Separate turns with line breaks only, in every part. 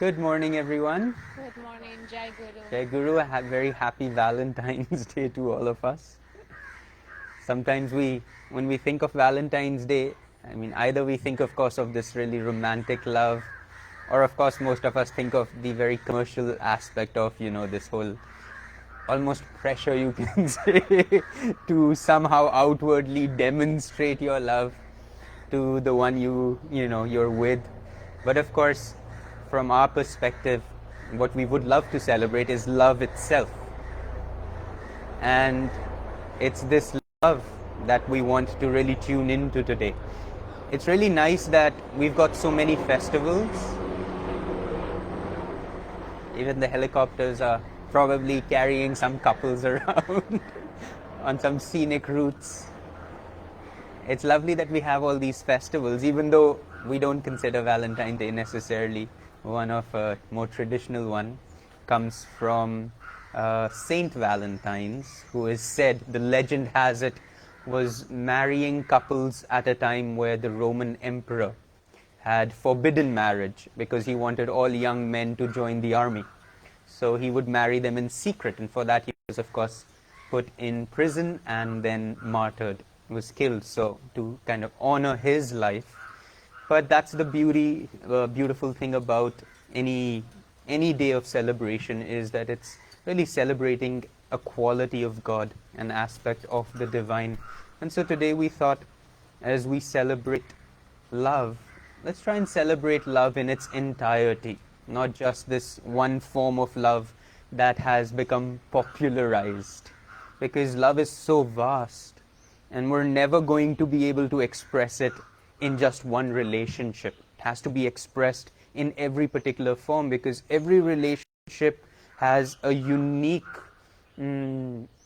Good morning, everyone.
Good morning, Jai Guru.
Jai Guru, a very happy Valentine's Day to all of us. Sometimes when we think of Valentine's Day, either we think, of course, of this really romantic love, or of course, most of us think of the very commercial aspect of, this whole almost pressure, you can say, to somehow outwardly demonstrate your love to the one you're with. But of course, from our perspective, what we would love to celebrate is love itself. And it's this love that we want to really tune into today. It's really nice that we've got so many festivals. Even the helicopters are probably carrying some couples around on some scenic routes. It's lovely that we have all these festivals, even though we don't consider Valentine's Day necessarily one of a more traditional one. Comes from Saint Valentine's, who is said, the legend has it, was marrying couples at a time where the Roman emperor had forbidden marriage because he wanted all young men to join the army. So he would marry them in secret, and for that he was, of course, put in prison and then martyred, was killed, so to kind of honor his life. But that's the beautiful thing about any day of celebration, is that it's really celebrating a quality of God, an aspect of the divine. And so today we thought, as we celebrate love, let's try and celebrate love in its entirety, not just this one form of love that has become popularized, because love is so vast and we're never going to be able to express it in just one relationship. It has to be expressed in every particular form, because every relationship has a unique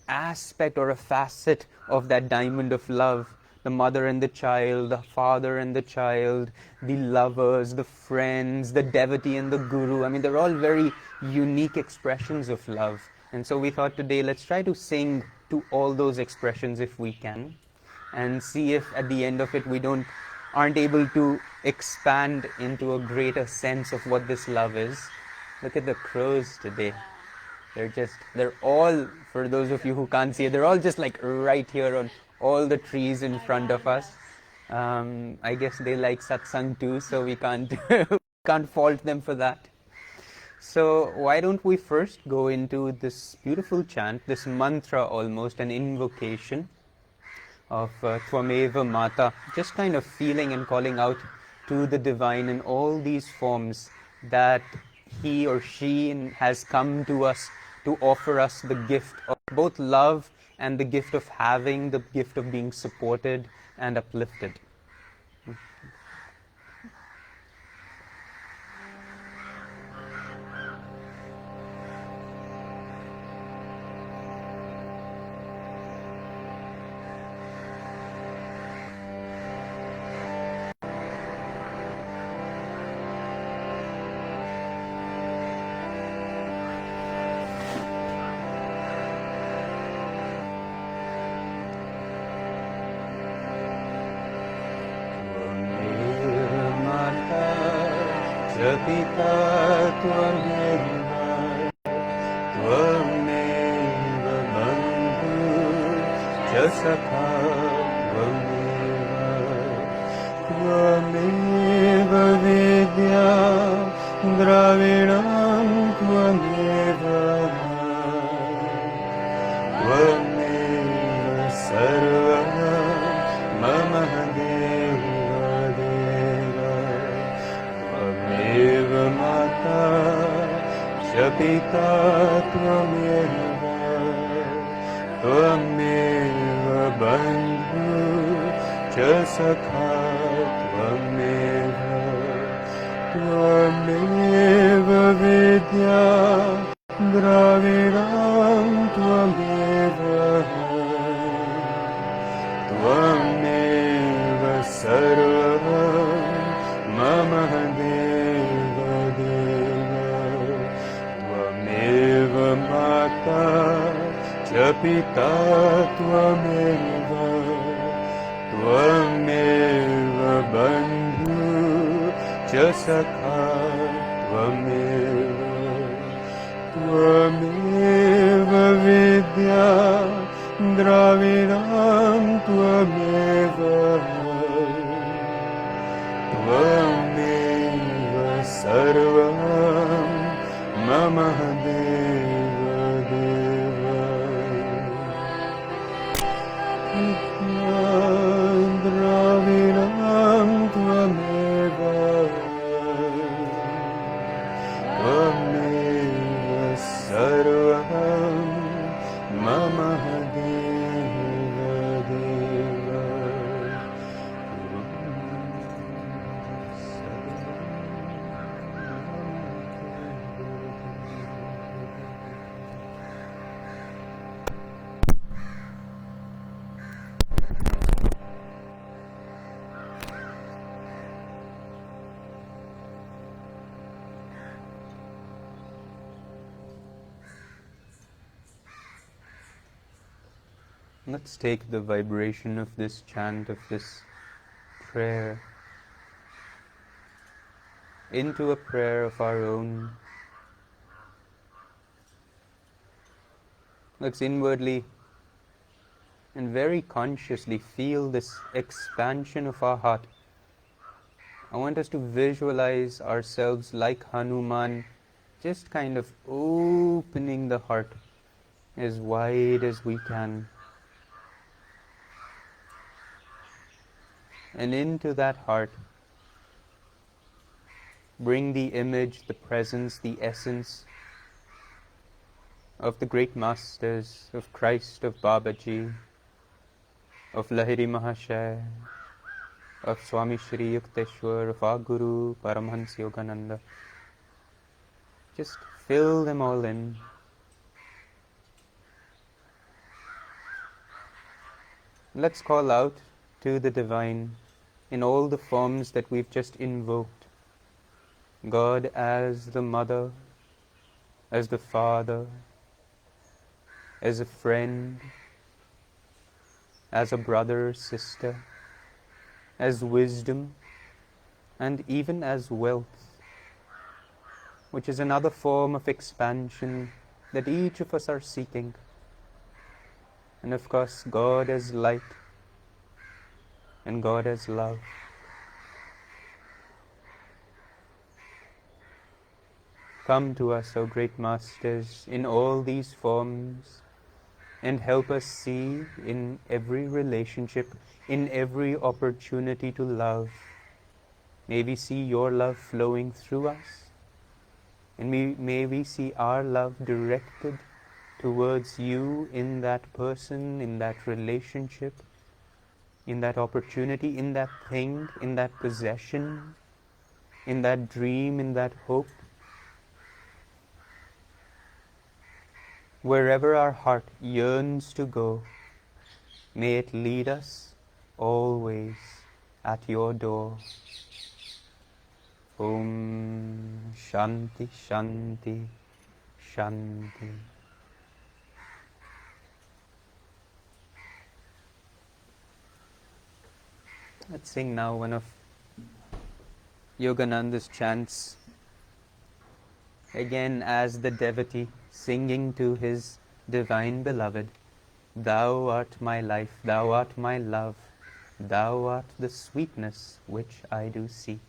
aspect or a facet of that diamond of love. The mother and the child, the father and the child, the lovers, the friends, the devotee and the guru. They're all very unique expressions of love. And so we thought today, let's try to sing to all those expressions if we can, and see if at the end of it we aren't able to expand into a greater sense of what this love is. Look at the crows today. They're all, for those of you who can't see it, they're all just like right here on all the trees in front of us. I guess they like satsang too, so we can't can't fault them for that. So why don't we first go into this beautiful chant, this mantra, almost an invocation of Tvameva Mata, just kind of feeling and calling out to the divine in all these forms that he or she has come to us to offer us the gift of both love and the gift of having, the gift of being supported and uplifted. Piता त्वमेव त्वमेव बन्धु च सखा त्वमेव विद्या द्रविणं त्वमेव सर्वं मम माता च पिता त्वमेव त्वमेव बन्धु च सखा त्वमेव त्वमेव विद्या द्रविणं त्वमेव त्वमेव सर्वं मम माता च पिता त्वमेव त्वमेव बन्धु च सखा Tvameva vidya dravidam tvameva tvameva sarvam mama deva deva dravidam tvameva tvameva sarvam mama deva deva Let's take the vibration of this chant, of this prayer, into a prayer of our own. Let's inwardly and very consciously feel this expansion of our heart. I want us to visualize ourselves like Hanuman, just kind of opening the heart as wide as we can. And into that heart, bring the image, the presence, the essence of the great masters, of Christ, of Babaji, of Lahiri Mahashaya, of Swami Shri Yukteswar, of our Guru, Paramhans Yogananda. Just fill them all in. Let's call out to the Divine in all the forms that we've just invoked. God as the Mother, as the Father, as a friend, as a brother, sister, as wisdom, and even as wealth, which is another form of expansion that each of us are seeking. And of course, God as light, and God as love. Come to us, O great masters, in all these forms, and help us see in every relationship, in every opportunity to love. May we see your love flowing through us, and may we see our love directed towards you in that person, in that relationship, in that opportunity, in that thing, in that possession, in that dream, in that hope. Wherever our heart yearns to go, may it lead us always at your door. Om Shanti Shanti Shanti. Let's sing now one of Yogananda's chants, again as the devotee singing to his divine beloved. Thou art my life, thou art my love, thou art the sweetness which I do seek.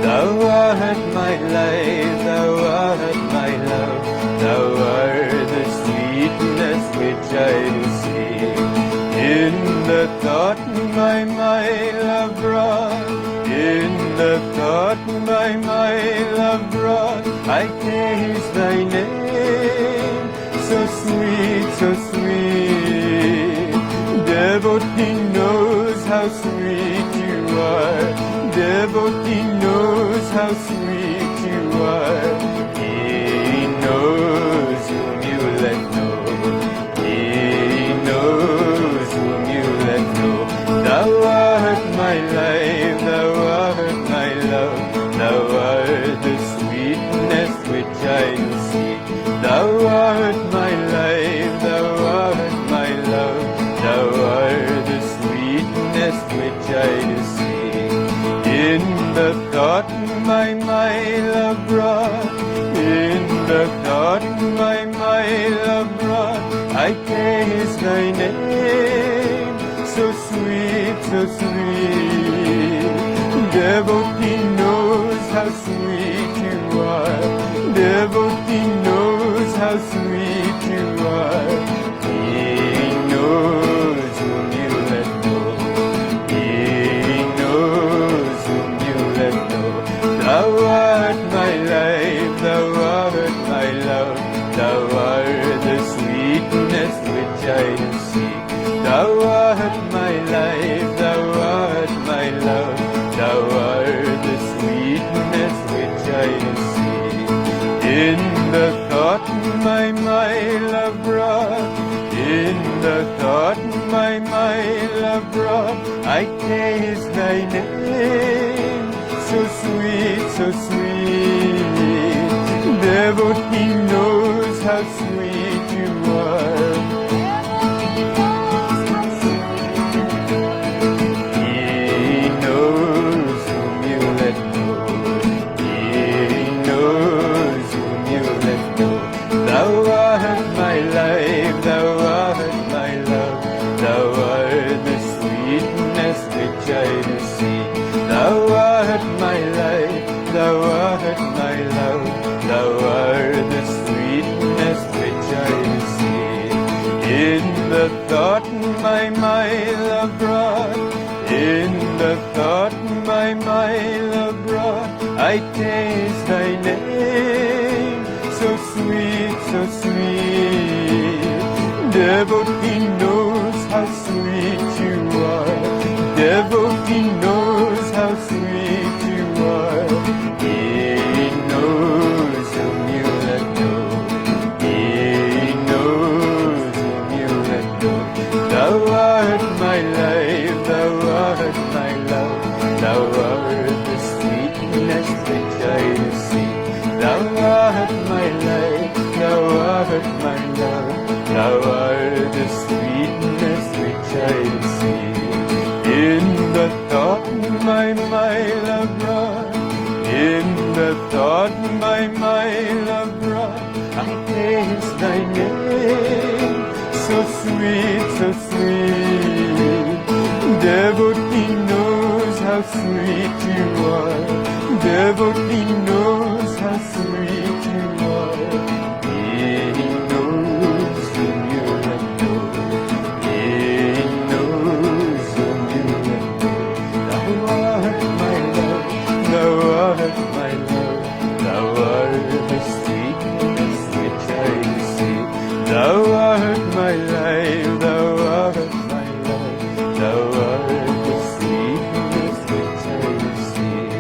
Thou art my life, thou art my love, thou art the sweetness which I do seek. In the thought my love brought, in the thought my love brought, I taste thy name, so sweet, so sweet. Devotee knows how sweet you are, devotee knows how sweet you are. He knows whom you let know, he knows whom you let know. Thou art
I taste thy name, so sweet, so sweet. Devotee knows how sweet you are. Devotee knows how sweet you are. He knows whom you let go. He knows whom you let go. Thou art my life, thou art my love. Thou art the sweetness which I do seek. Thou art my life, thou art my love. Thou art the sweetness which I do seek. In the thought my love brought, in the thought my love brought, I taste thy name, so sweet, so sweet. Devotee knows how sweet you are. He knows whom you let go. He knows whom you let go. Thou art my life, thou art my love. Thou art the sweetness which I do seek. Thou art my life, thou art my love. Thou art the sweetness which I do seek. In the thought my love brought, in the thought my love brought, I taste thy name, so sweet, so sweet. Devotee knows how sweet you are. Devotee knows how sweet you are. He knows whom you let go. He knows whom you let go. Thou art my life, thou art my love. Thou art the sweetness which I do seek. Thou art my life, thou art my love. Thou art the sweetness which I do seek. In the thought my love brought, in the thought my love brought, I taste thy name, so sweet, so sweet. Devotee knows how sweet you are. Devotee knows how sweet you are. He knows whom you let go. He knows whom you let go. Thou art my love, thou art my love. Thou art the sweetness which I seek. Thou art my life, thou art my love. Thou art the sweetness which I seek.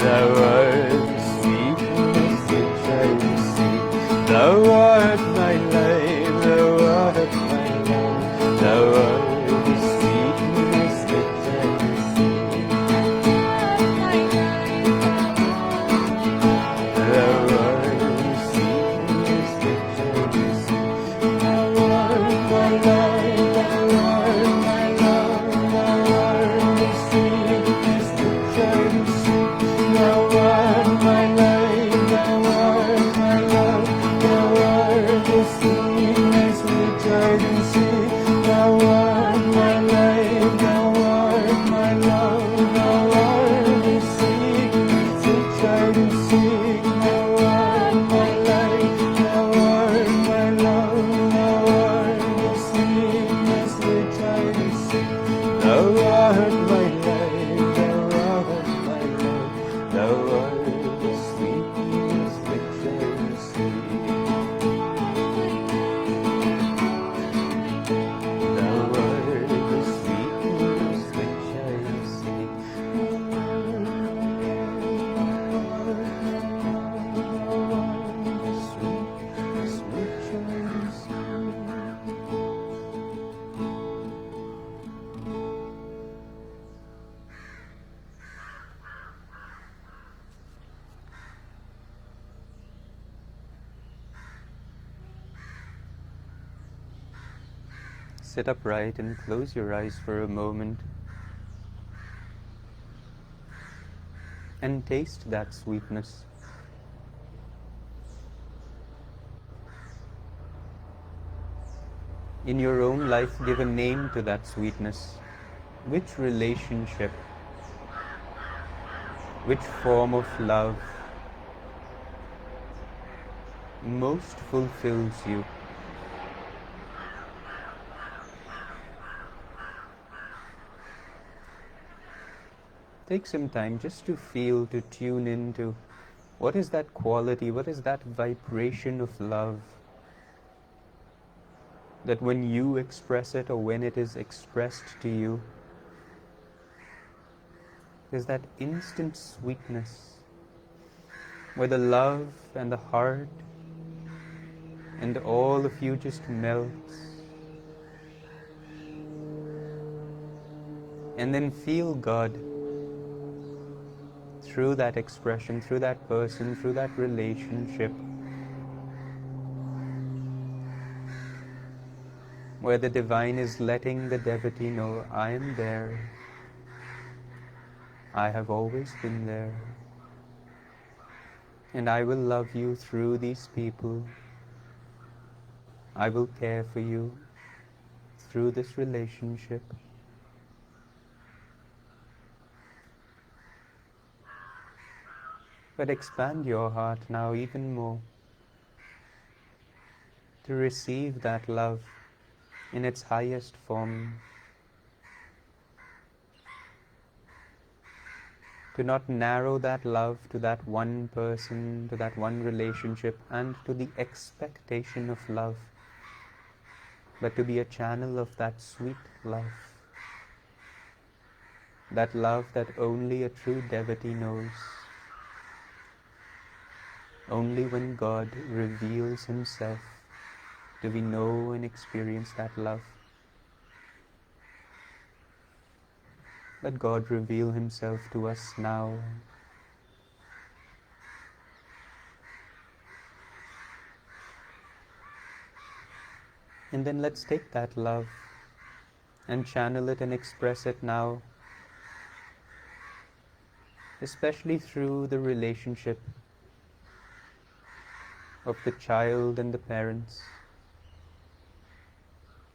Thou art the sweetness which I seek. Thou art my life, thou art my love. Thou art the sweetness which I seek. Thou art the sweetness which I seek. Thou art my life, thou art my love. Thou art the sweetness which I seek. Thou art my life, thou art my love. Thou art the sweetness which I seek. Thou art my life, thou art my love. Thou art the sweetness which I seek. Thou art my life, thou art my love. Thou art the sweetness which I seek. Thou art my life, thou art my love. Thou art the sweetness which I seek. Thou art the sweetness which I seek.
Sit upright and close your eyes for a moment and taste that sweetness. in your own life, give a name to that sweetness. Which relationship, which form of love most fulfills you? Take some time just to feel, to tune into what is that quality, what is that vibration of love that when you express it or when it is expressed to you, there's that instant sweetness where the love and the heart and all of you just melts. And then feel God through that expression, through that person, through that relationship, where the divine is letting the devotee know, I am there. I have always been there. And I will love you through these people. I will care for you through this relationship. But expand your heart now even more to receive that love in its highest form. To not narrow that love to that one person, to that one relationship, and to the expectation of love, but to be a channel of that sweet love. That love that only a true devotee knows. Only when God reveals Himself do we know and experience that love. Let God reveal Himself to us now. And then let's take that love and channel it and express it now, especially through the relationship of the child and the parents.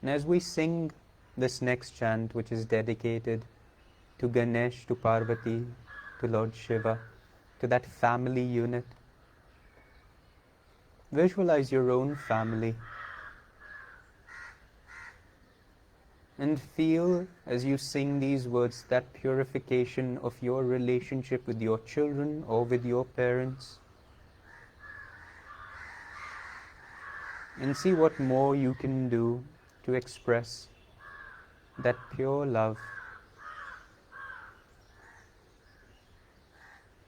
And as we sing this next chant, which is dedicated to Ganesh, to Parvati, to Lord Shiva, to that family unit, visualize your own family and feel, as you sing these words, that purification of your relationship with your children or with your parents. And see what more you can do to express that pure love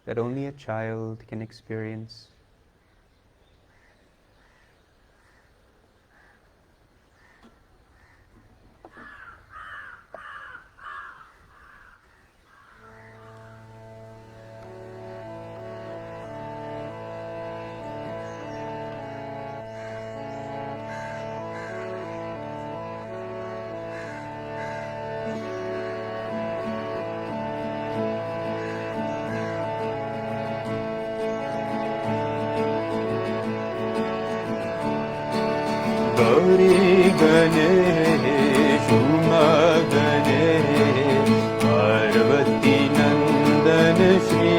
that only a child can experience.
Gauri Ganesh, Uma Ganesh, Parvati Nandan Shri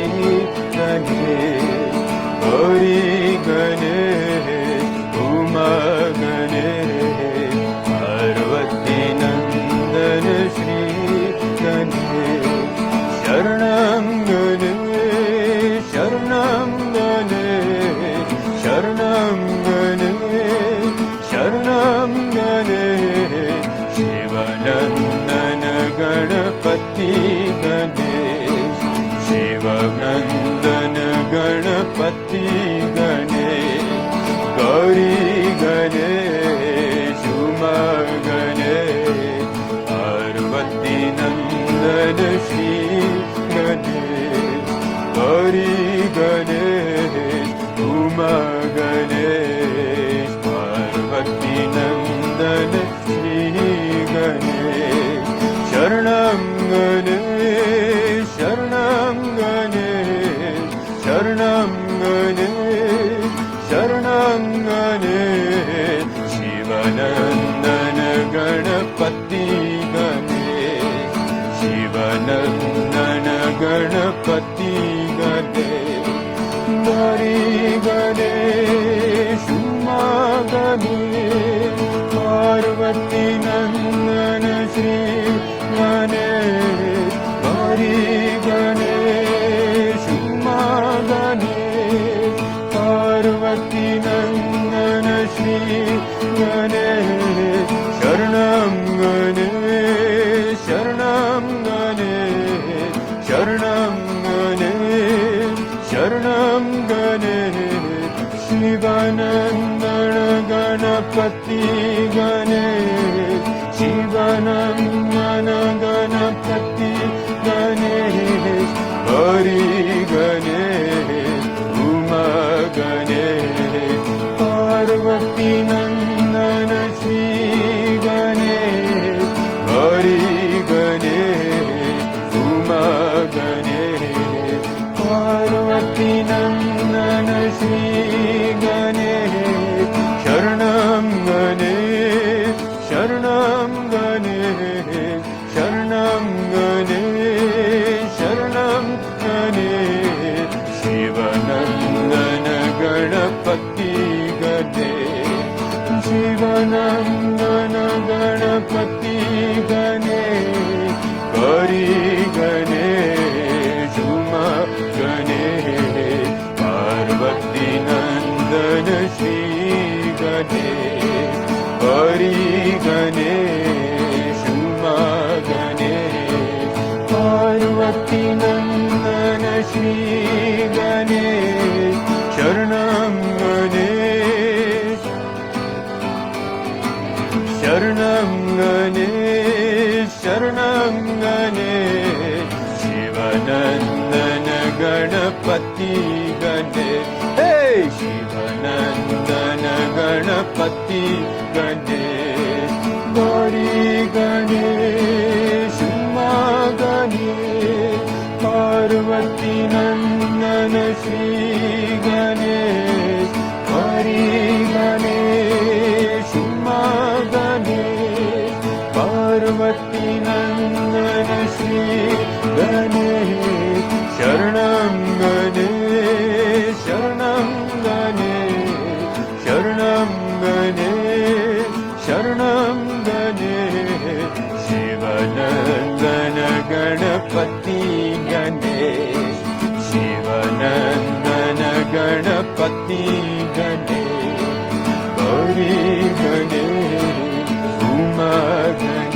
Ganesh. Gauri Ganesh, Uma Ganesh, Parvati Nandan Shri Ganesh. Sharanam Ganesh, Sharanam Ganesh, Sharanam Ganesh, Sharanam Ganesh, Shivanandana Ganapati Ganesh, Shivanandana Ganapati Ganesh, Gauri Ganesh, Uma Ganesh, Parvati Nandana Shri Ganesh, Gauri Ganesh, Uma Ganesh, Parvati Nandana Shri Ganesh. Sharanam Ganesh, Sharanam Ganesh, Sharanam Ganesh, Sharanam Ganesh, Shivanandana Shri Ganesh, Sharanam Ganesh, Sharanam Ganesh, Sharanam Ganesh, Sharanam Ganesh, Shivanandana Ganapati Ganesh, Shivanandana Ganapati Ganesh, Hari Ganesh, Uma Ganesh, Parvati Nandana Shri Ganesh, Hari Ganesh, Uma Ganesh, Parvati Nandana Shri Ganesh, Sharanam Ganesh, Sharanam Ganesh, Sharanam Ganesh, Sharanam Ganesh, Shivanandana Ganapati Ganesh, Shivanandana Ganapati Ganesh, Gauri Ganesh, Uma Ganesh, Parvati Nandana Shri Ganesh, Gauri Ganesh, Uma Ganesh, Parvati Nandana Shri Ganesh, Sharanam Ganesh, Sharanam Ganesh, Sharanam Ganesh, Shivanandana Ganapati Ganesh, hey, Shivanandana Ganapati Ganesh, Gauri Ganesh, Uma Ganesh, Parvati Nandana Shri Ganesh, Hari Ganesh, Uma Ganesh, Parvati Nandana Shri Ganesh, Sharanam Ganesh, Sharanam Ganesh, Sharanam Ganesh, Sharanam Ganesh, Shivanandana Ganapati Ganesh, Shivanandana Ganapati Ganesh, Gauri Ganesh, Uma Ganesh,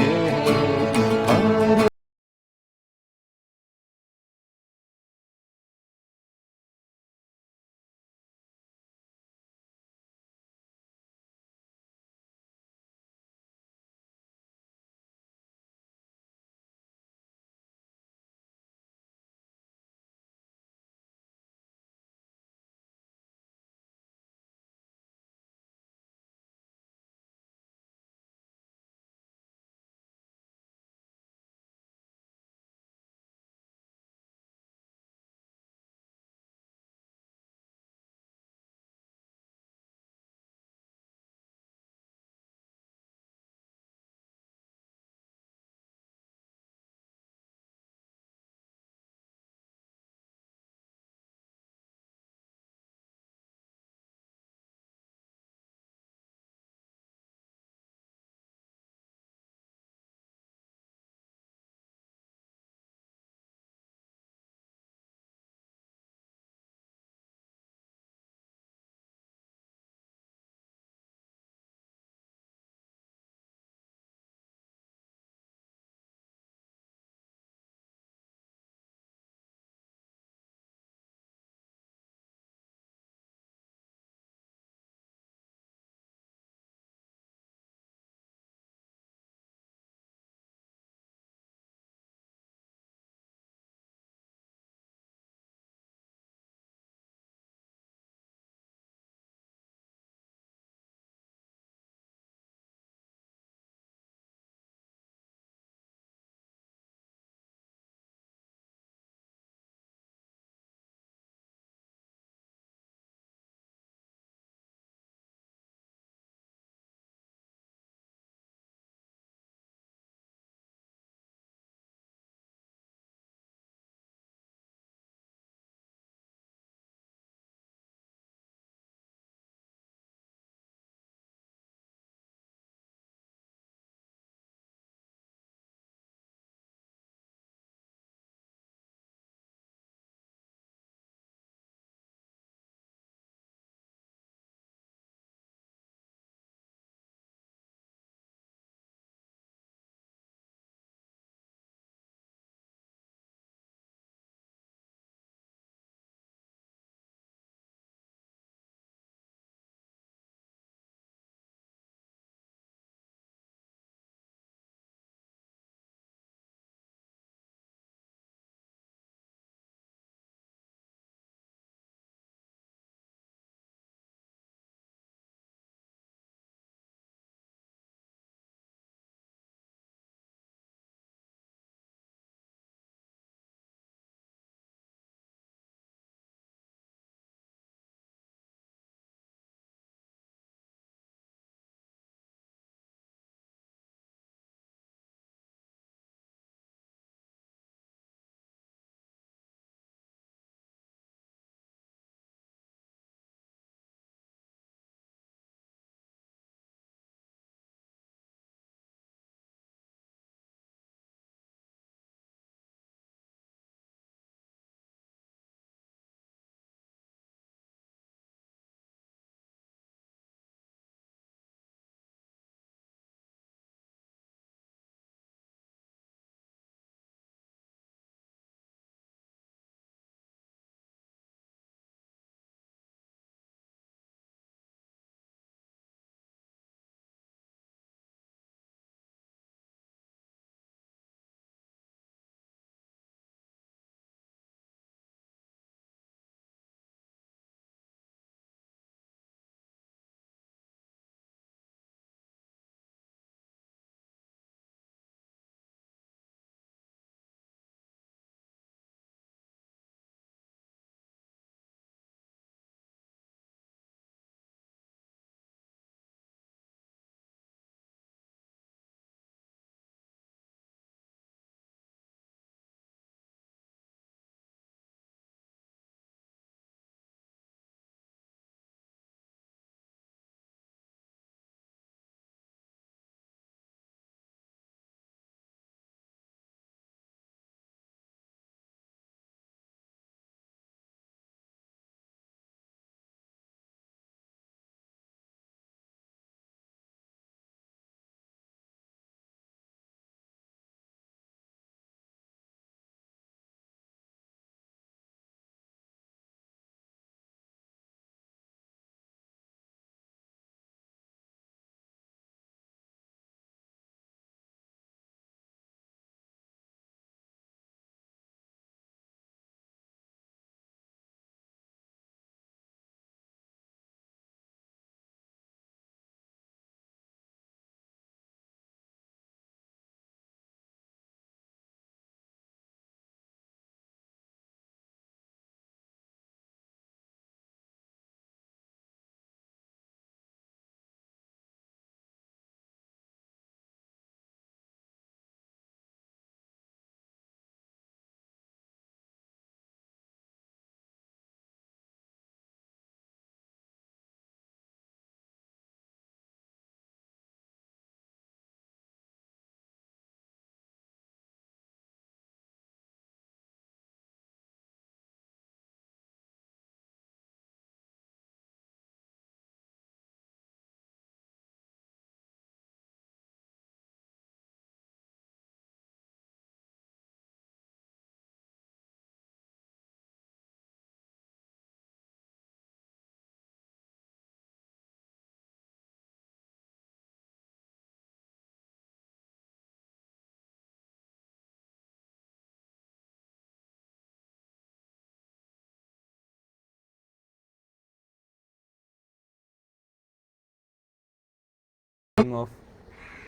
Him of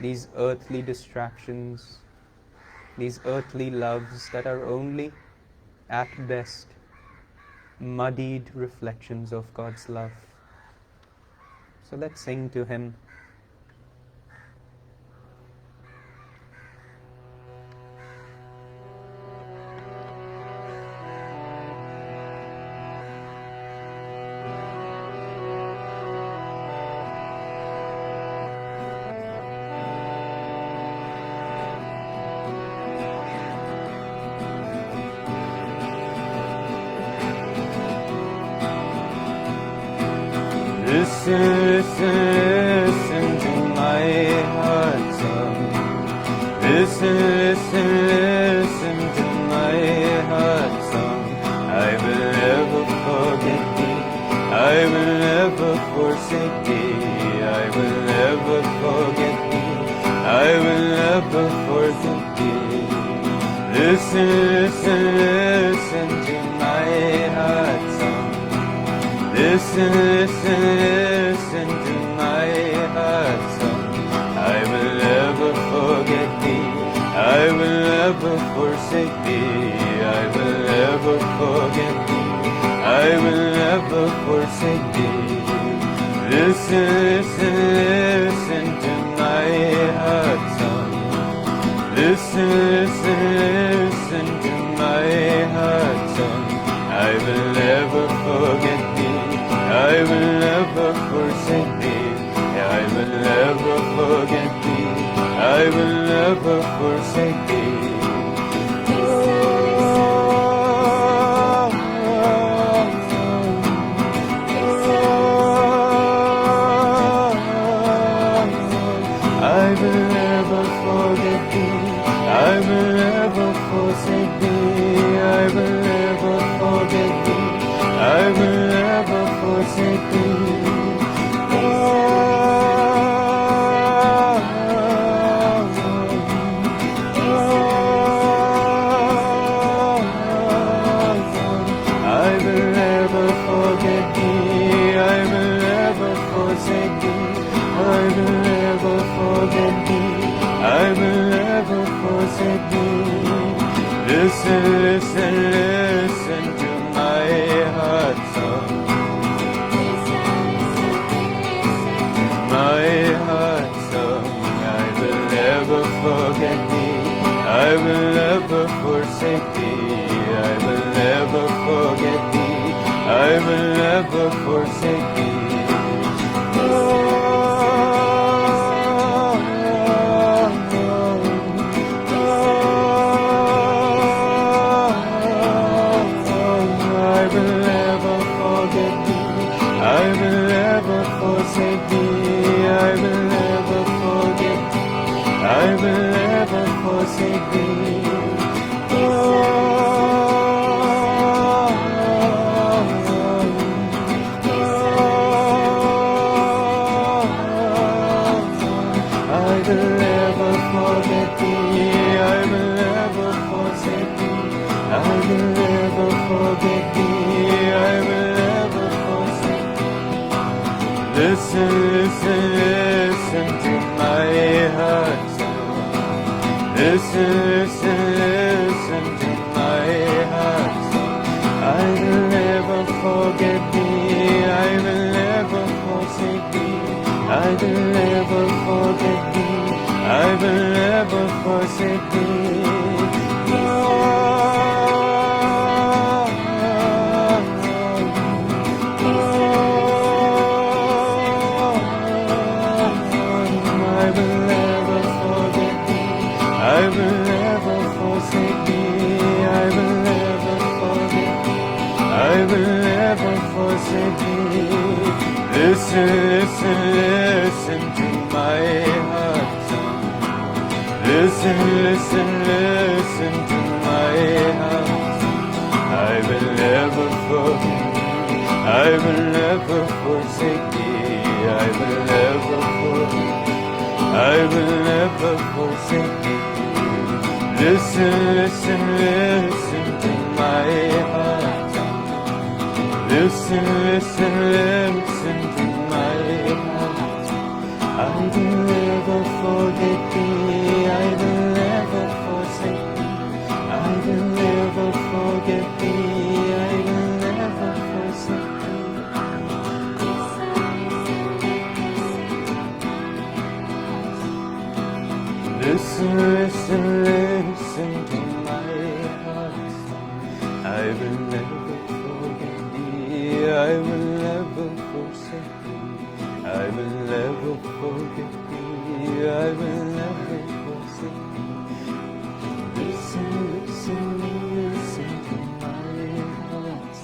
these earthly distractions, these earthly loves that are only, at best, muddied reflections of God's love. So let's sing to Him.
Listen to my heart song. Listen to my heart song. I will never forget thee. I will never forsake thee. I will never forget thee. I will never forget thee. Listen to my heart song. Listen to my heart song. I will never forget thee. I will never forsake thee. I will never forget thee. I will never forsake thee. Listen to my heart song. Listen to my heart song. I will never forget thee. I will never forsake thee. I will never forget thee. I will never forsake thee. I will never forget thee. I will never forsake thee. I will never forget thee. I will never forsake thee. I will never forget thee. I will never forsake thee. I will never forget thee. I will never forsake thee. Listen to my heart song. My heart song. I will never forget thee. I will never forsake thee. I will never forget thee. I will never forsake thee. I will never forget thee. I will never forsake thee. I will never forget thee. I will never forsake thee. I will never forget thee. I will never forsake thee. I will never forget thee. I will never forsake thee. Listen to my heart song. Listen to my heart song. I will never forget thee. I will never forsake thee. I will never forget thee. I will never forsake thee. I will never forget thee. I will never forsake thee. I will never forget thee. I will never forsake thee. Listen to my heart song. Listen to my heart song. I will never forget thee. I will never forsake thee. I will never forget. I will never forsake thee. Listen to my heart song. Listen to my heart song. I will never Listen, listen, listen to my heart's song. I will never forget thee. I will never forsake thee. I will never forget thee. I will never forsake thee. Listen, listen, listen to my heart's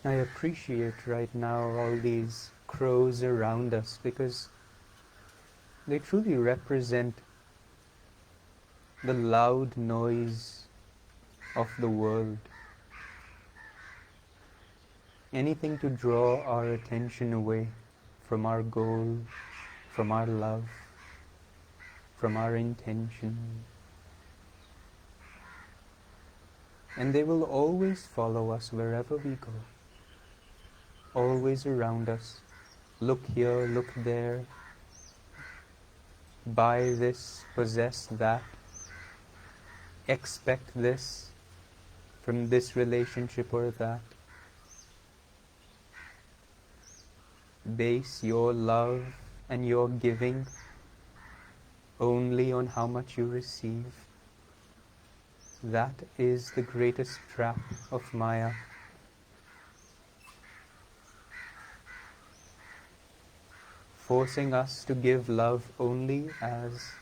I appreciate right now all these crows around us because they truly represent the loud noise of the world. Anything to draw our attention away from our goal, from our love, from our intention. And they will always follow us wherever we go. Always around us. Look here, look there. Buy this, possess that. Expect this from this relationship or that. Base your love and your giving only on how much you receive. That is the greatest trap of Maya. Forcing us to give love only as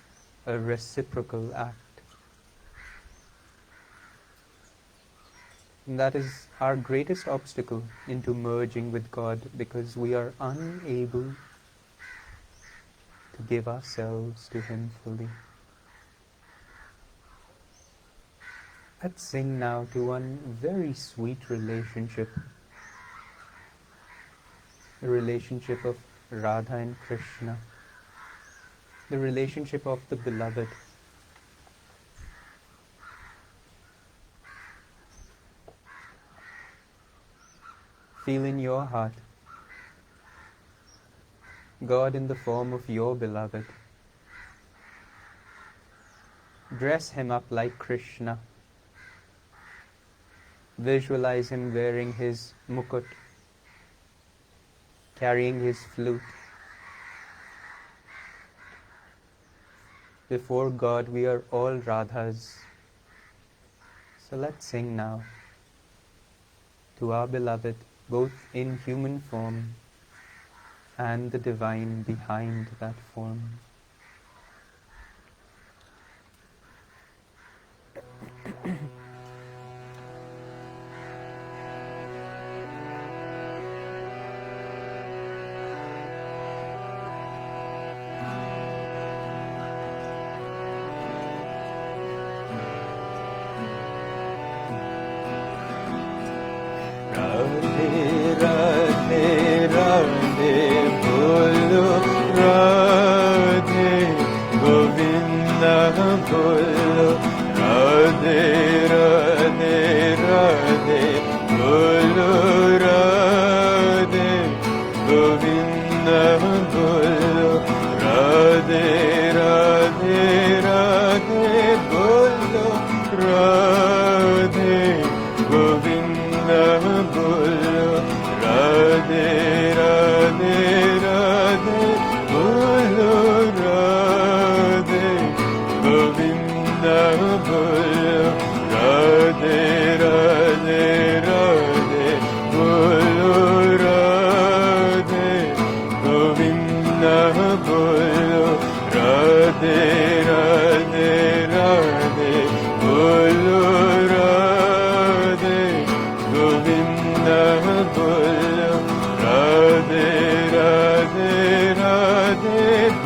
a reciprocal act. And that is our greatest obstacle into merging with God, because we are unable to give ourselves to Him fully. Let's sing now to one very sweet relationship. The relationship of Radha and Krishna. The relationship of the beloved. Feel in your heart God in the form of your beloved. Dress Him up like Krishna. Visualize Him wearing His mukut, carrying His flute. Before God we are all Radhas. So let's sing now to our beloved, both in human form and the divine behind that form.
Radhe Radhe Radhe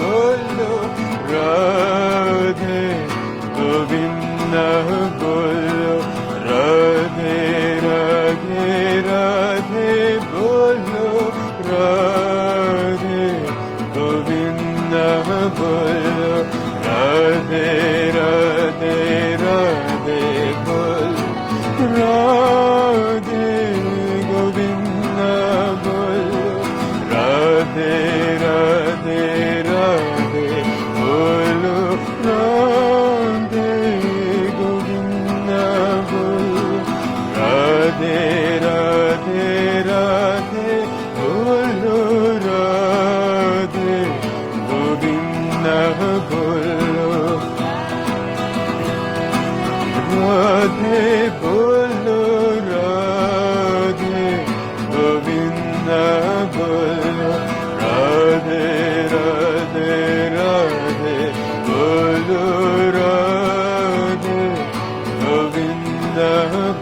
bolo Radhe Govinda bolo Radhe Radhe Radhe bolo Radhe Govinda bolo Radhe Radhe Radhe bolo Radhe Govinda bolo Radhe Radhe Radhe bolo Radhe Govinda bolo Radhe Radhe Radhe bolo Radhe Govinda bolo Radhe bolo Radhe Govinda bolo Radhe Radhe Radhe bolo Radhe Govinda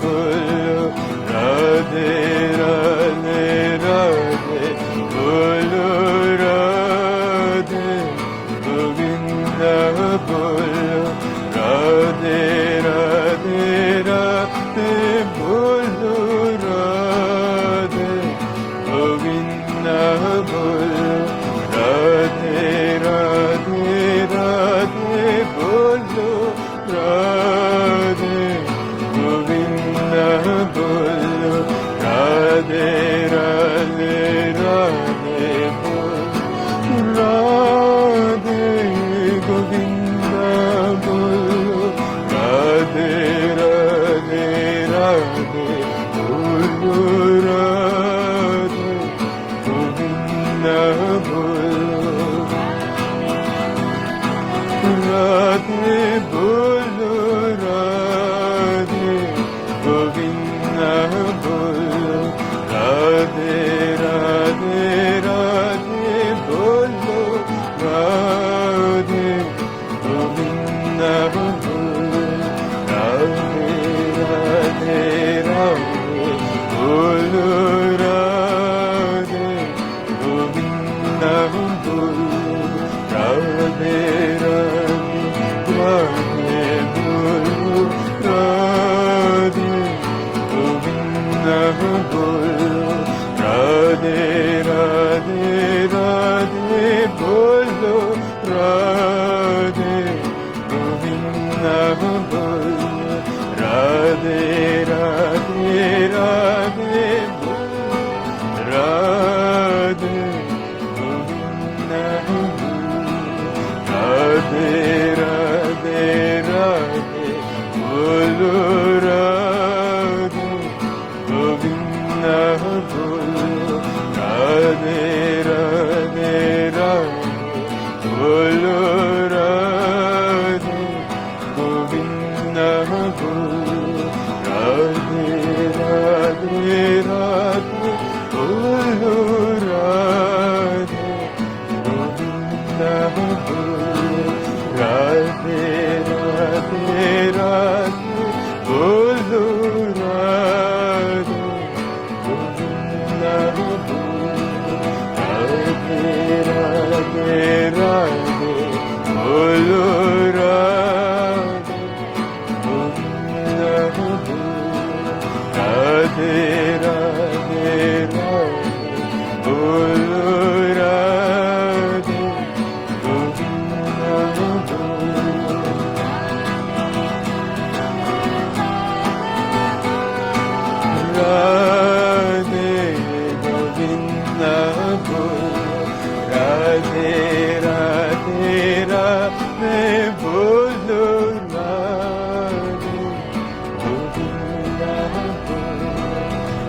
bolo Radhe Radhe Radhe bolo Radhe Govinda bolo Radhe Radhe Radhe bolo Radhe Govinda bolo Radhe Radhe Radhe bolo Radhe Govinda bolo Radhe Radhe Radhe bolo Radhe Govinda bolo Radhe Radhe Radhe bolo Radhe Govinda bolo Radhe bolo Radhe Govinda bolo Radhe Radhe Radhe bolo Radhe Govinda bolo Radhe Radhe Radhe bolo Radhe Govinda bolo Radhe Radhe Radhe bolo Radhe Govinda bolo Radhe Radhe Radhe bolo Radhe Govinda bolo Radhe Radhe Radhe bolo Radhe Govinda bolo Radhe Radhe Radhe bolo Radhe Govinda bolo Radhe Radhe Radhe bolo Radhe Govinda bolo Radhe Radhe Radhe bolo Radhe Govinda bolo Radhe Radhe Radhe bolo Radhe Govinda bolo Radhe Radhe Radhe bolo Radhe Govinda bolo Radhe Radhe Radhe bolo Radhe Govinda bolo Radhe Govinda bolo Radhe Radhe Radhe bolo Radhe Govinda bolo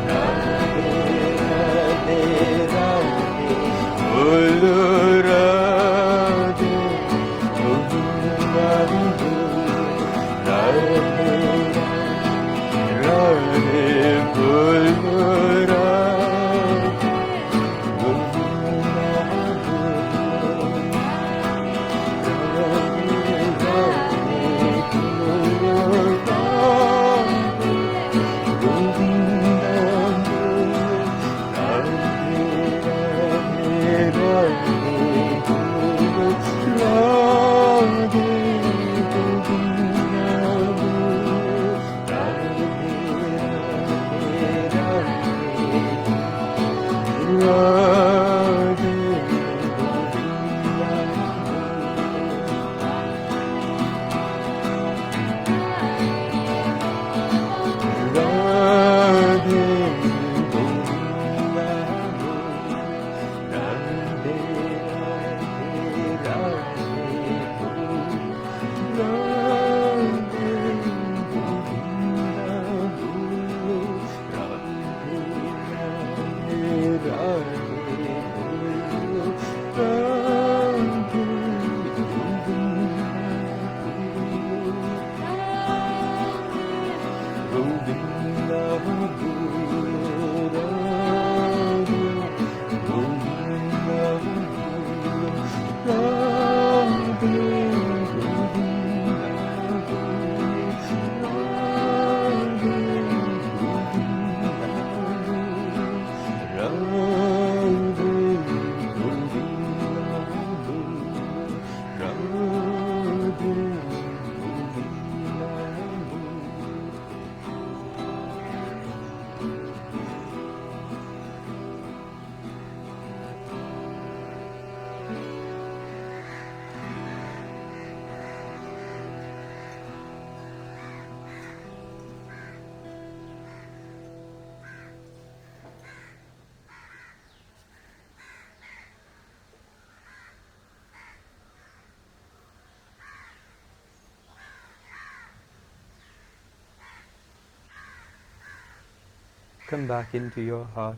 Radhe Radhe Radhe bolo Radhe Govinda bolo Radhe Radhe bolo Radhe Govinda bolo
Come back into your heart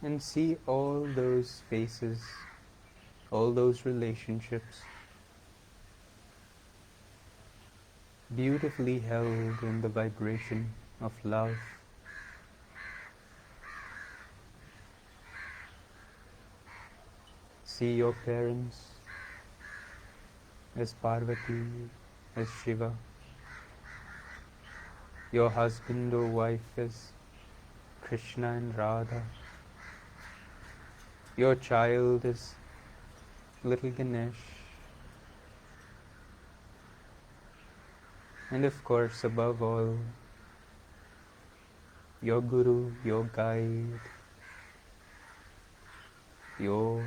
and see all those faces, all those relationships beautifully held in the vibration of love. See your parents as Parvati, as Shiva, your husband or wife as Krishna and Radha, your child is little Ganesh, and of course, above all, your Guru, your guide, your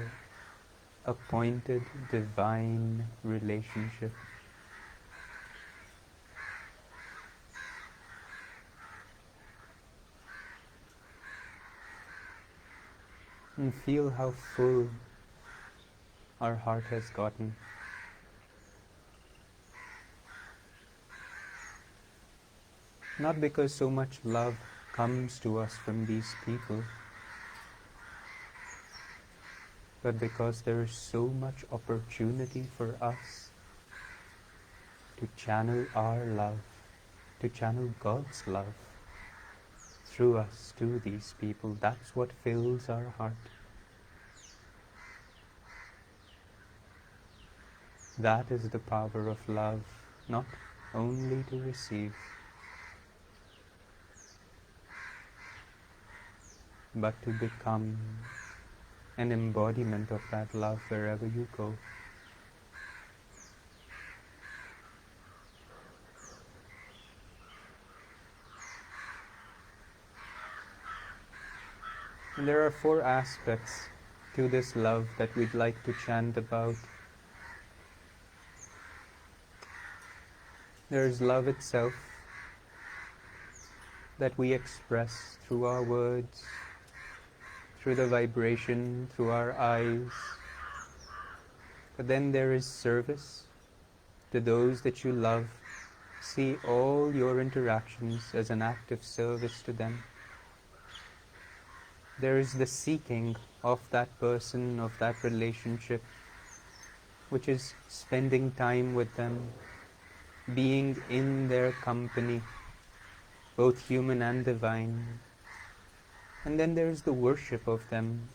appointed divine relationship. And feel how full our heart has gotten. Not because so much love comes to us from these people, but because there is so much opportunity for us to channel our love, to channel God's love through us to these people. That's what fills our heart. That is the power of love, not only to receive, but to become an embodiment of that love wherever you go. And there are 4 aspects to this love that we'd like to chant about. There is love itself that we express through our words, through the vibration, through our eyes. But then there is service to those that you love. See all your interactions as an act of service to them. There is the seeking of that person, of that relationship, which is spending time with them, being in their company, both human and divine. And then there is the worship of them,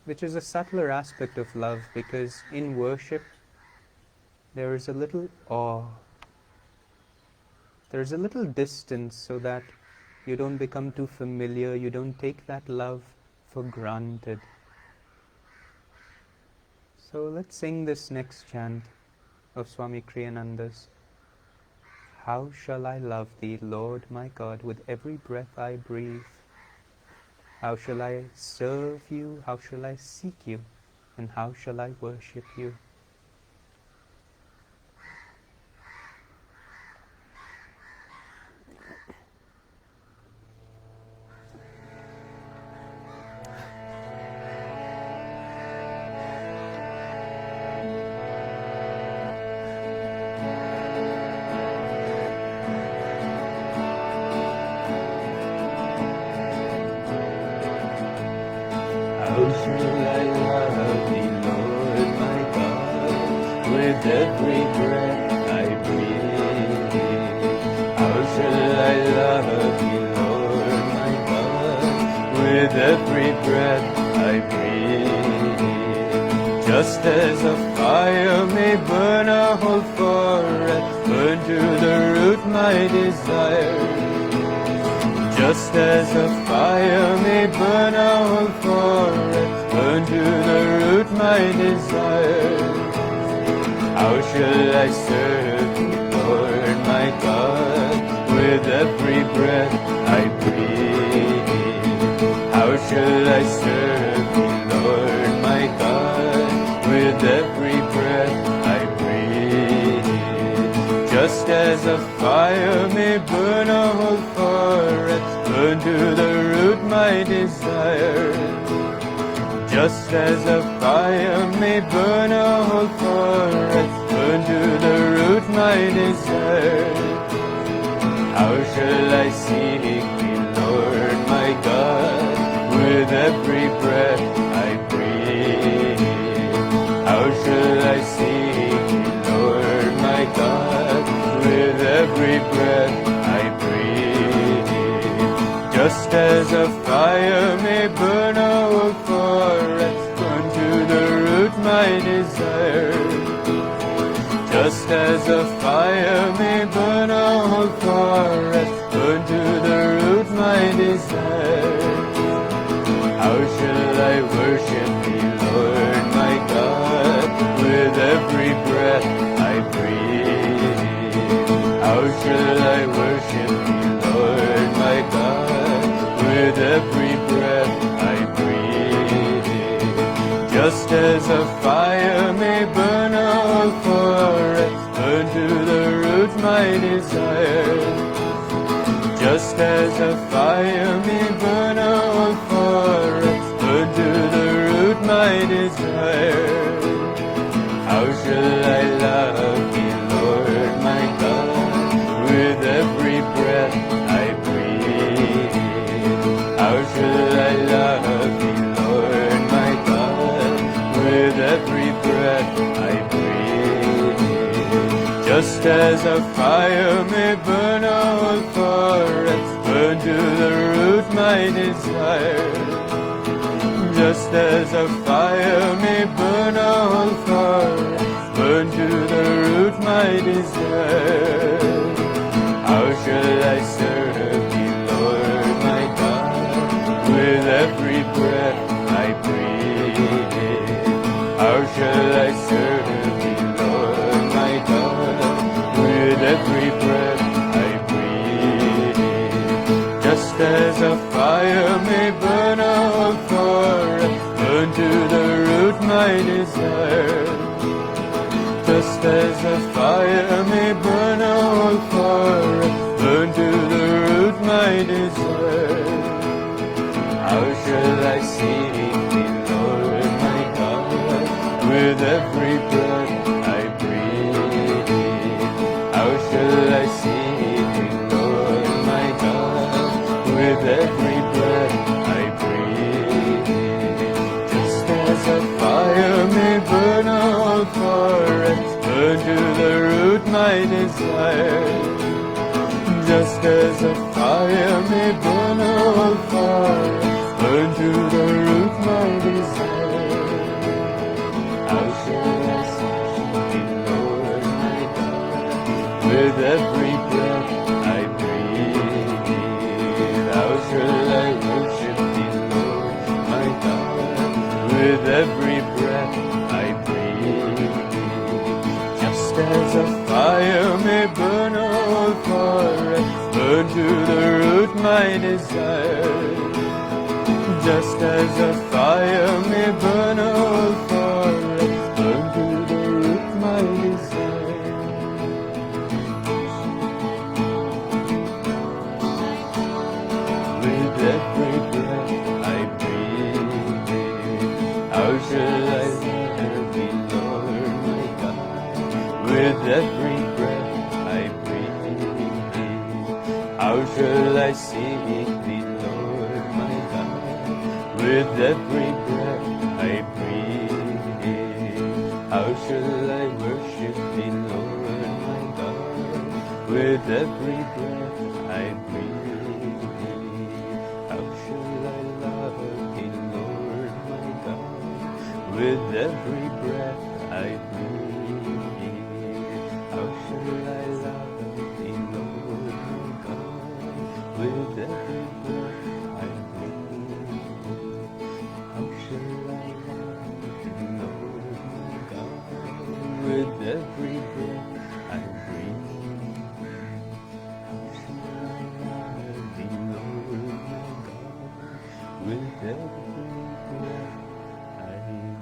which is a subtler aspect of love, because in worship there is a little awe. There is a little distance so that you don't become too familiar, you don't take that love for granted. So let's sing this next chant of Swami Kriyananda's. How shall I love thee, Lord my God, with every breath I breathe? How shall I serve you? How shall I seek you? And how shall I worship you?
How shall I love thee, Lord my God, with every breath I breathe? How shall I love thee, Lord my God, with every breath Just as a fire may burn a whole forest, burn to the root my desire. Just as a fire may burn a whole forest, burn to the root my desire. How shall I serve you, Lord my God, with every breath I breathe? How shall I serve you, Lord my God, with every breath I breathe? Just as a fire may burn a whole forest, burn to the root my desire. Just as a fire may burn a whole forest, burn to the root my desire. How shall I seek thee, Lord my God, with every breath I breathe? How shall I seek thee, Lord my God, with every breath I breathe? Just as a fire may burn a whole forest, burn to the root my desire. Just as a fire may burn a whole forest, burn to the root my desire. How shall I worship thee, Lord my God, with every breath I breathe? How shall I worship thee, Lord my God, with every breath I breathe? Just as a fire may burn a whole forest, burn to the root my desire. Just as a fire may burn a whole forest, burn to the root my desire. How shall I love thee, Lord my God, with every breath I breathe? How shall I love thee, Lord my God, with every breath I breathe? Just as a fire may burn a whole forest, burn to the root my desire. Just as a fire may burn a whole forest, burn to the root my desire. How shall I serve thee, Lord my God, with every breath I breathe? How shall I serve thee, Lord my God, with every breath I breathe? Just as a fire may burn a whole forest, burn to the root my desire. Just as a fire may burn a whole forest, burn to the root my desire. How shall I seek thee, Lord my God, with every breath I breathe? How shall I seek thee, Lord my God, with every breath I breathe? Just as a fire may burn a whole forest, burn to the root my desire. Just as a fire may burn a whole forest, burn to the root my desire. How shall I seek thee, Lord my God, with every breath I breathe? How shall I worship thee, Lord my God, with every breath I breathe? Just as a fire may burn a whole forest, burn to the root my desire. Just as a fire may burn a whole forest, burn to the root my desire. With every breath I breathe, how shall I serve thee, Lord my God, with every breath I breathe? How shall I seek thee, Lord my God, with every breath I breathe? How shall I worship thee, Lord my God, with every breath I breathe? How shall I love thee, Lord my God, with every breath I breathe. How shall I love thee, Lord my God, with every breath I breathe? How shall I love thee, Lord my God, with every breath I breathe? How shall I love thee, Lord my God, with every breath I breathe?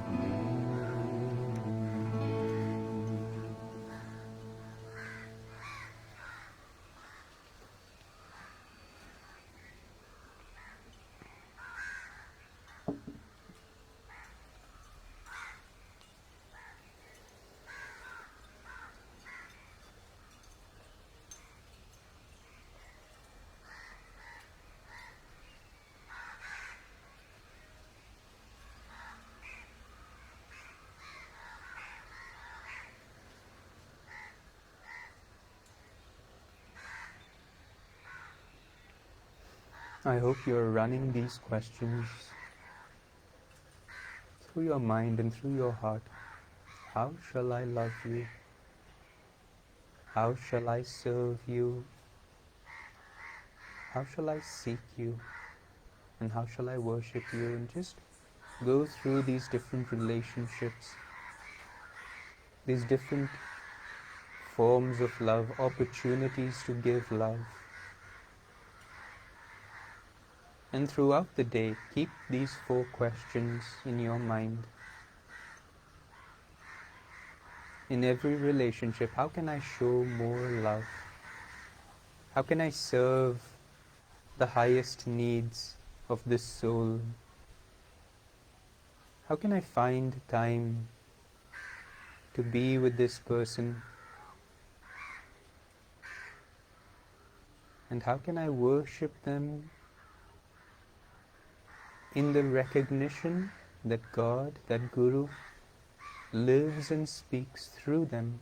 I hope you're running these questions through your mind and through your heart. How shall I love you? How shall I serve you? How shall I seek you? And how shall I worship you? And just go through these different relationships, these different forms of love, opportunities to give love. And throughout the day, keep these 4 questions in your mind. In every relationship, how can I show more love? How can I serve the highest needs of this soul? How can I find time to be with this person? And how can I worship them in the recognition that God, that Guru, lives and speaks through them?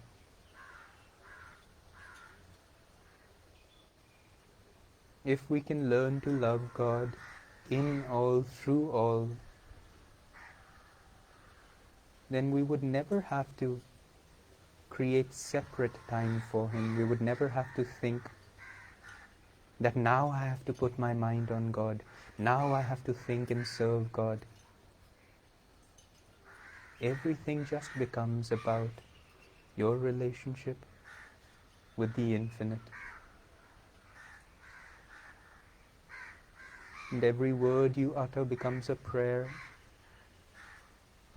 If we can learn to love God in all, through all, then we would never have to create separate time for Him. We would never have to think that now I have to put my mind on God. Now I have to think and serve God. Everything just becomes about your relationship with the Infinite. And every word you utter becomes a prayer.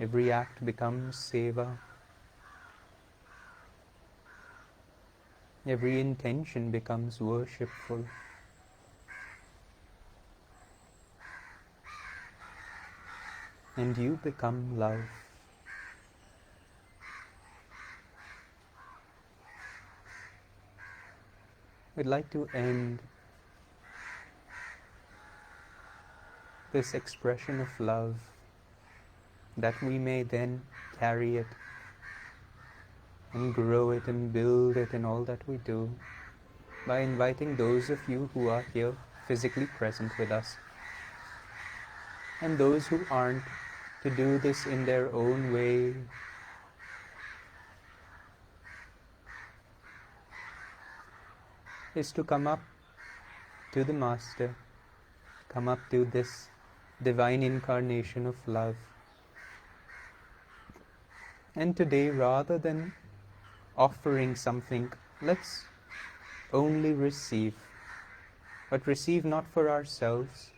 Every act becomes seva. Every intention becomes worshipful. And you become love. I'd like to end this expression of love, that we may then carry it and grow it and build it in all that we do, by inviting those of you who are here physically present with us, and those who aren't, to do this in their own way. Is to come up to the Master, come up to this divine incarnation of love. And today, rather than offering something, let's only receive, but receive not for ourselves.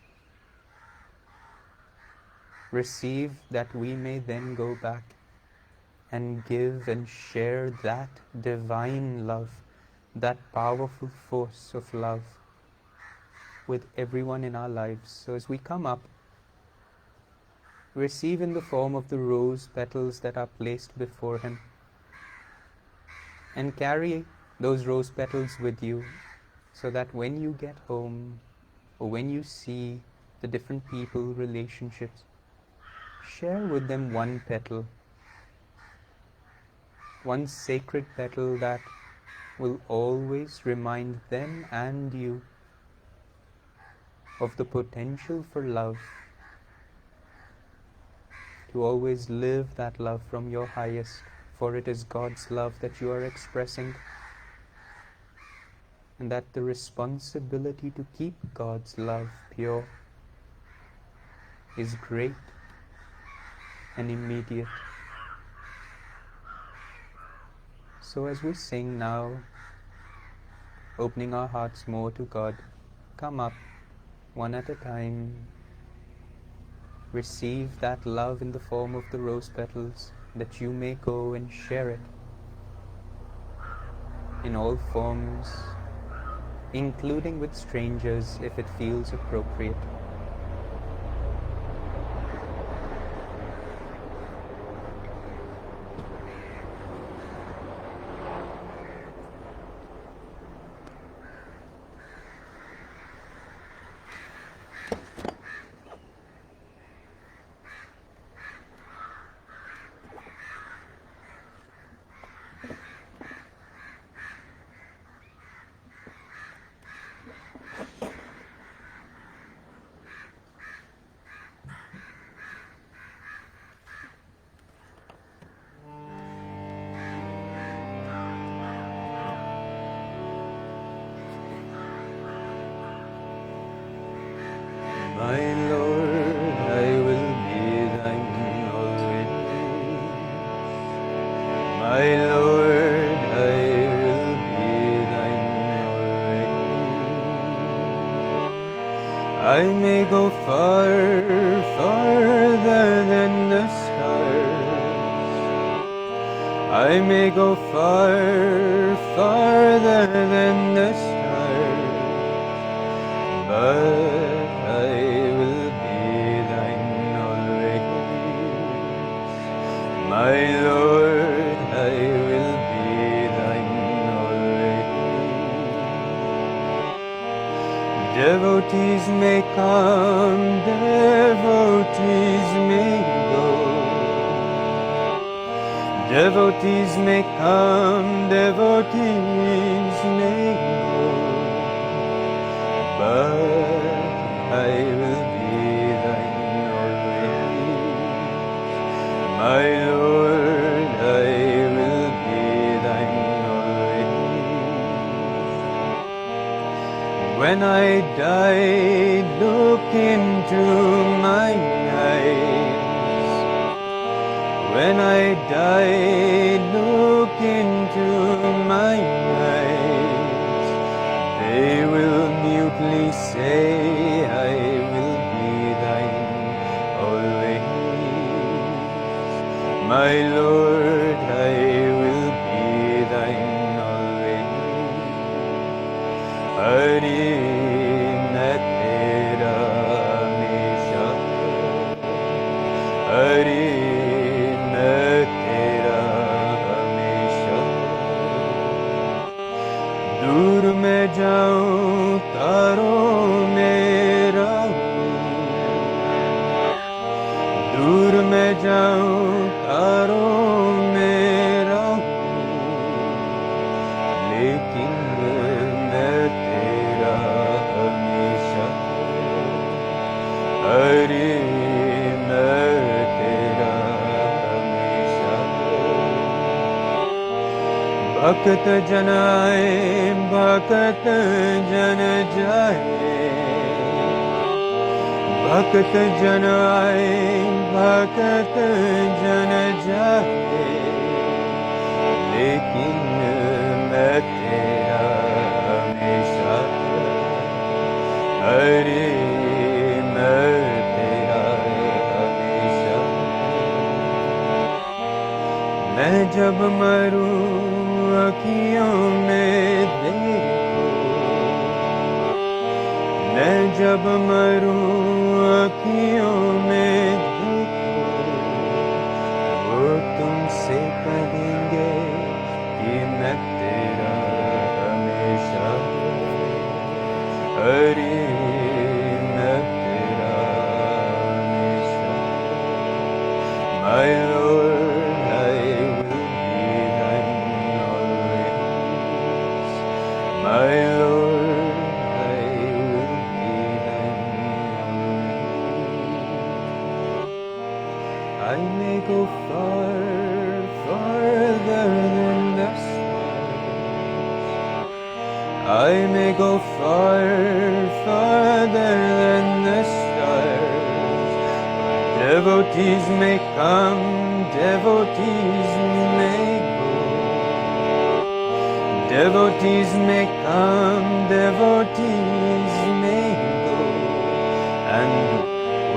Receive that we may then go back and give and share that divine love, that powerful force of love with everyone in our lives. So as we come up, receive in the form of the rose petals that are placed before Him, and carry those rose petals with you, so that when you get home, or when you see the different people, relationships, share with them one petal, one sacred petal that will always remind them and you of the potential for love, to always live that love from your highest, for it is God's love that you are expressing, and that the responsibility to keep God's love pure is great and immediate. So as we sing now, opening our hearts more to God, come up one at a time. Receive that love in the form of the rose petals, that you may go and share it in all forms, including with strangers if it feels appropriate.
My Lord, I will be thine always. My Lord, I will be thine always. I may go far, farther than the stars. I may go far, farther than the stars. But I will be thine always. My Lord, I will be thine always. Devotees may come, devotees may go. Devotees may come, devotees may go. But I will be thine always. My Lord, I will be thine always. When I die, look into my eyes. When I die, look into my eyes. They will mutely say, I will be thine always. My Lord, I will be thine always. Hari na tera hamesha. Hari na tera hamesha. दूर मैं जाऊं तारों में रहूं. दूर मैं जाऊं तारों में रहूं. लेकिन मैं तेरा हमेशा. अरे मैं तेरा हमेशा. भक्त जन आए, भक्त जन जाए. भक्त जन आए, भक्त जन जाए. लेकिन मैं तेरा हमेशा. अरे मैं तेरा हमेशा. मैं जब मरूं अखियों में देखो. मैं जब मरूं अखियों में देखो. वो तुमसे कहेंगे कि मैं तेरा हमेशा. अरे मैं तेरा हमेशा. My Lord, I will be thine always. My Lord, I will be thine always. I may go far, farther than the stars. I may go far, farther than the stars. Devotees may come, devotees may go. Devotees may come, devotees may go. And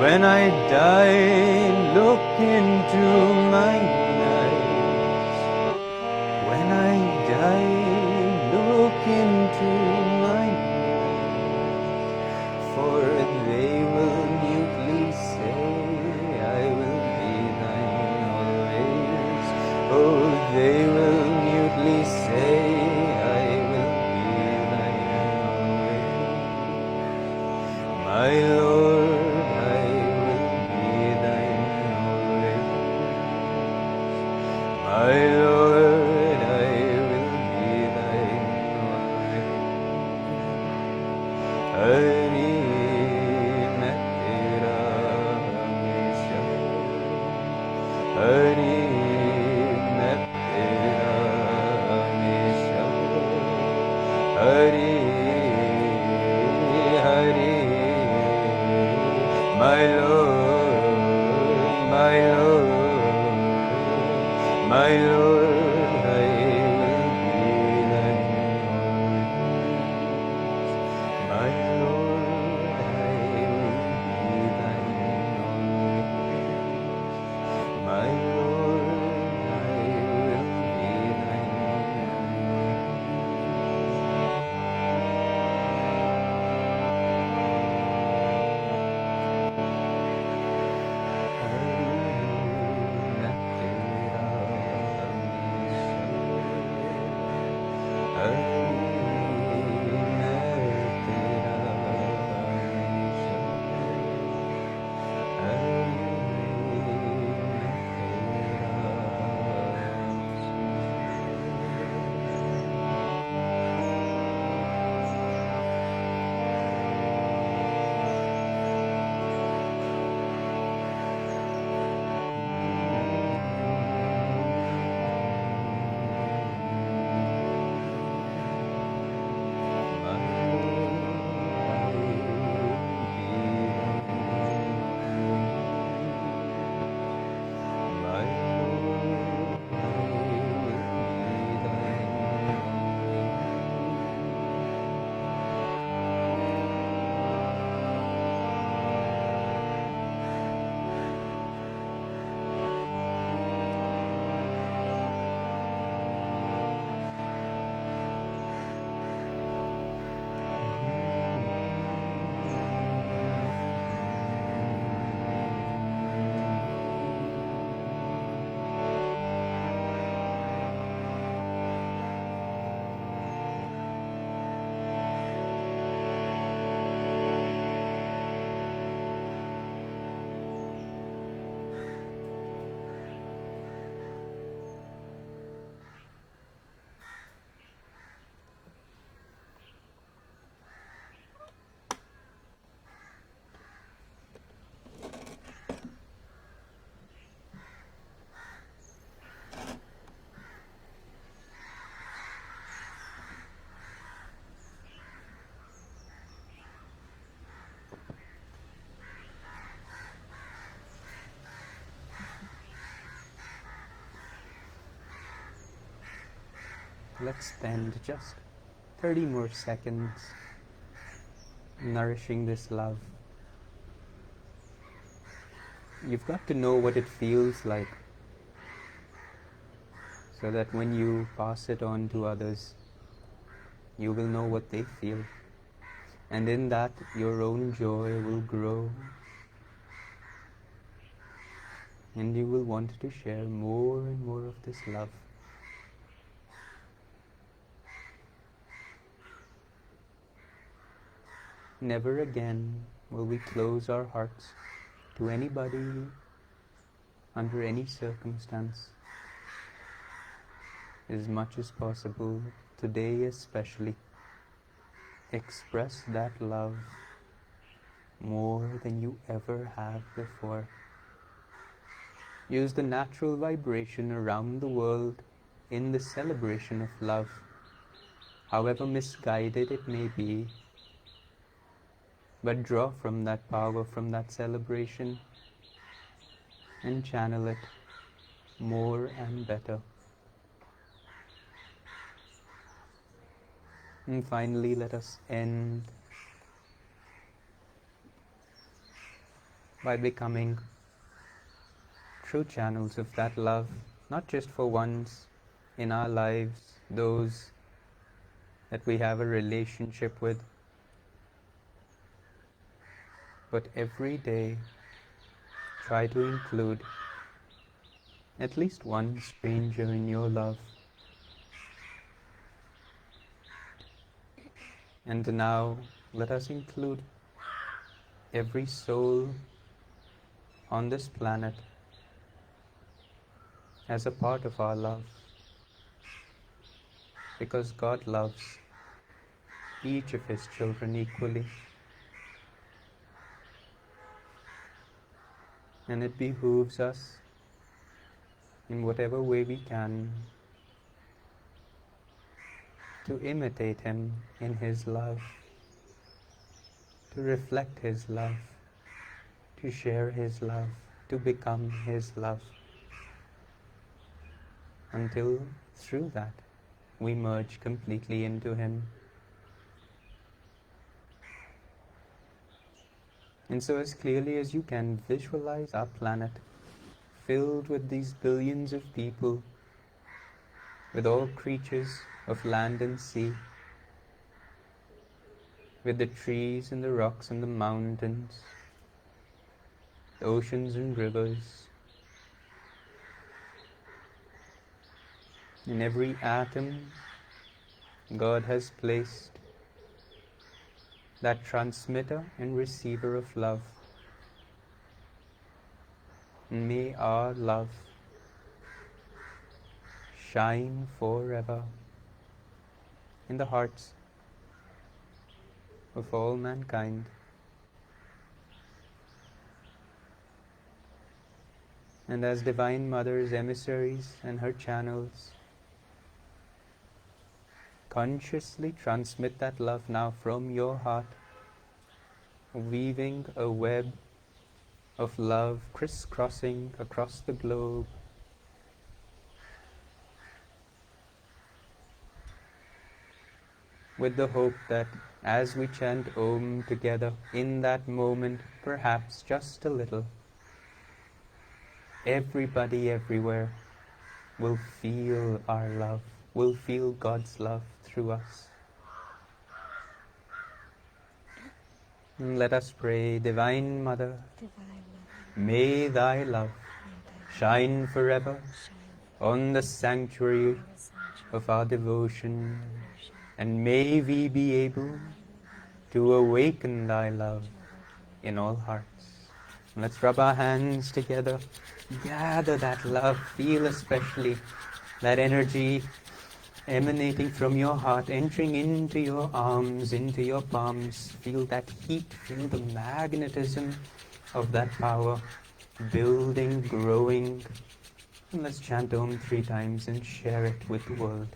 when I die, look into my eyes. When I die, look into my eyes. For they will mutely say, I will be thine always. Oh, they will mutely say, I will be thine always. My Lord, I will be thine always. My Lord, I will be thine always. Hari मैं तेरा हमेशा. Hari मैं तेरा हमेशा. Hari Hari my Lord, my Lord, my Lord, I will be thine always. My Lord, I will be thine always. My Lord, I will be thine
Let's spend just 30 more seconds nourishing this love. You've got to know what it feels like so that when you pass it on to others, you will know what they feel. And in that, your own joy will grow. And you will want to share more and more of this love. Never again will we close our hearts to anybody under any circumstance. As much as possible, today especially, express that love more than you ever have before. Use the natural vibration around the world in the celebration of love, however misguided it may be, but draw from that power, from that celebration, and channel it more and better. And finally, let us end by becoming true channels of that love, not just for once in our lives, those that we have a relationship with, but every day try to include at least one stranger in your love. And now let us include every soul on this planet as a part of our love, because God loves each of His children equally, and it behooves us in whatever way we can to imitate Him in His love, to reflect His love, to share His love, to become His love, until through that we merge completely into Him. And so as clearly as you can, visualize our planet filled with these billions of people, with all creatures of land and sea, with the trees and the rocks and the mountains, the oceans and rivers. In every atom, God has placed that transmitter and receiver of love. And may our love shine forever in the hearts of all mankind. And as Divine Mother's emissaries and her channels, consciously transmit that love now from your heart, weaving a web of love crisscrossing across the globe. With the hope that as we chant Om together, in that moment, perhaps just a little, everybody everywhere will feel our love, will feel God's love through us. And let us pray. Divine Mother, may Thy love shine forever on the sanctuary of our devotion, and may we be able to awaken Thy love in all hearts. Let's rub our hands together, gather that love, feel especially that energy emanating from your heart, entering into your arms, into your palms. Feel that heat, feel the magnetism of that power, building, growing. And let's chant Om 3 times and share it with the world.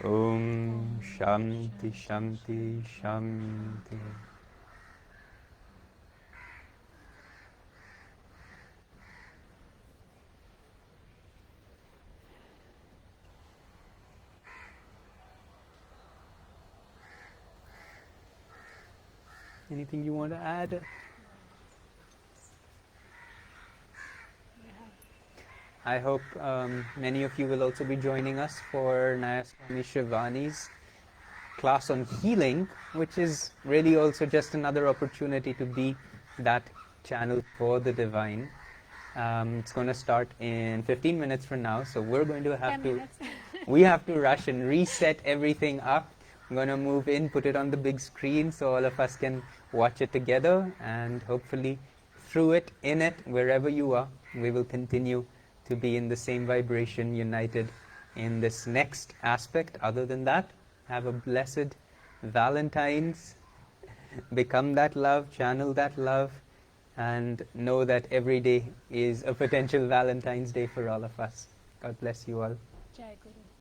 Om Shanti Shanti Shanti. Anything you want to add? I hope many of you will also be joining us for Nayaswami Shivani's class on healing, which is really also just another opportunity to be that channel for the divine. It's going to start in 15 minutes from now, so we're going to have
10
to
minutes.
we have to rush and reset everything up. I'm going to move in, put it on the big screen so all of us can watch it together, and hopefully through it, in it, wherever you are, we will continue to be in the same vibration, united in this next aspect. Other than that, have a blessed Valentine's. Become that love, channel that love, and know that every day is a potential Valentine's Day for all of us. God bless you all.
Jai Guru.